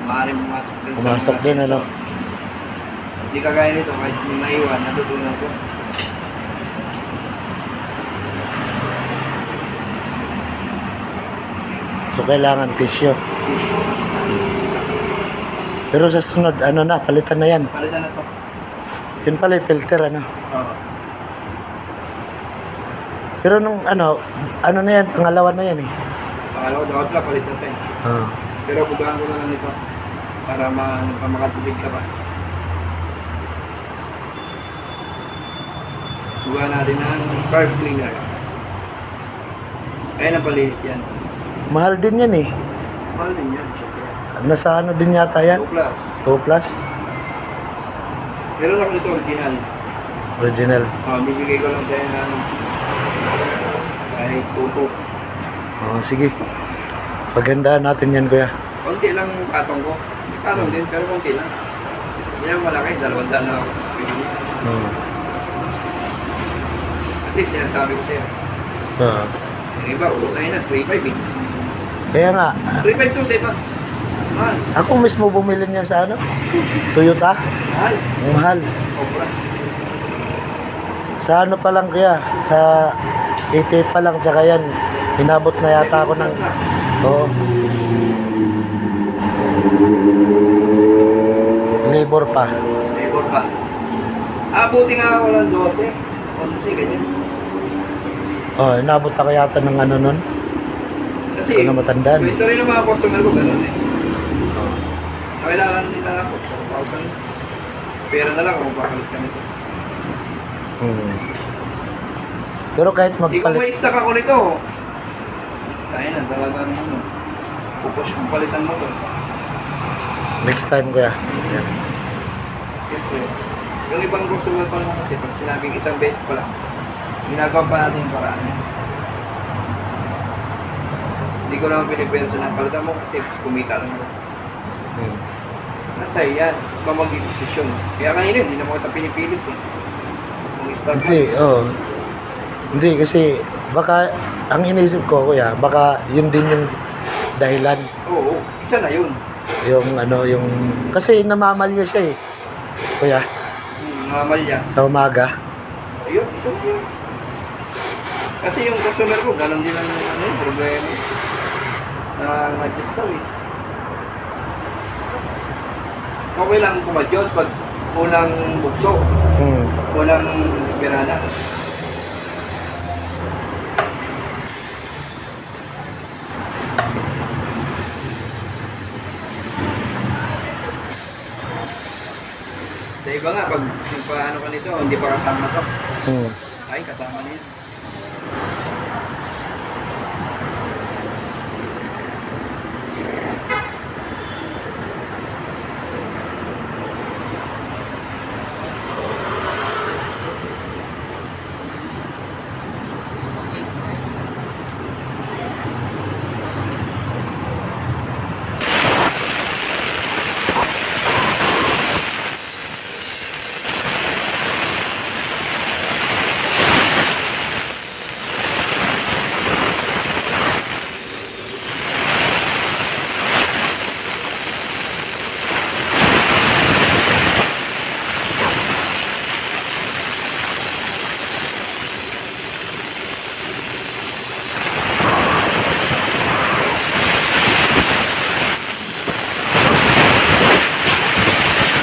maaaring pumasok din Pumasok din, ano? Hindi kagaya nito, kahit may maiwan, natutunan ko. So, kailangan tissue. Pero sa sunod, ano na, palitan na yan. Palitan na to. Yun pala yung filter, ano? Oo. Pero nung, ano na yan, pangalawa na yan eh. Pangalawa, dapat lang palitan tayo. Ah. Pero bugaan ko na lang nito para makatubig ka pa. Bugaan natin ng carb cleaner. Ayan ang palinis yan. Mahal din yan eh. Mahal din yan. Nasa ano din yata yan? 2 plus. 2 plus? Meron ako nito original. Original. Bibigay ko lang sa'yo na ano. Kahit tutok. Sige. Pagandaan natin yan, kuya. Konti lang patong ko. May patong din, pero konti lang. Hindi naman malaki, 200 na ako. At least, sinasabi ko sa'yo. Yung iba, utot na yun na, 3.5 eh. Kaya nga, 3.5 to sa iba. Mahal. ako mismo bumili niya sa ano? Toyota? Mahal. Ang mahal. Obra. Sa ano pa lang kaya? Sa 80 pa lang, tsaka yan. Inabot na yata ako ng... Oo. Labor pa. Labor pa. Buti nga ako ng 12. 11, ganyan. Inabot ako yata ng ano nun. Kasi, Ito na matandaan. ito rin ang mga customer ko, gano'n eh. Kailangan nila ako, 4,000. Pera na lang kung papalit ka nito. Pero kahit Kung magpalit... may stock ako nito, kaya na, talagang ano. Pupos kung palitan mo to. Next time kuya. Yan. Siyempre, yung ibang customer pa naman kasi, pag sinabing isang beses pa lang, ginagawa pa natin yung paraan. Hindi ko naman piniperso ng palitan mo kasi kumita lang ako. Nasa yan, mamaging desisyon. Kaya kanina, hindi naman kita pinipilit eh. Kung start Hindi, Hindi kasi baka ang iniisip ko kuya, baka yun din yung dahilan. Oo, isa na yun. Yung ano, yung kasi namamalya siya eh. Kuya, Namamalya. sa umaga. Ayun, isa na yun. Kasi yung customer ko, ganun din ang ano, problema. Nag-adjust daw eh. Okay lang kumadjust pag unang bukso, unang pirana. Sa iba nga, pag paano ka nito, hindi pa kasama to. Ay, kasama niya.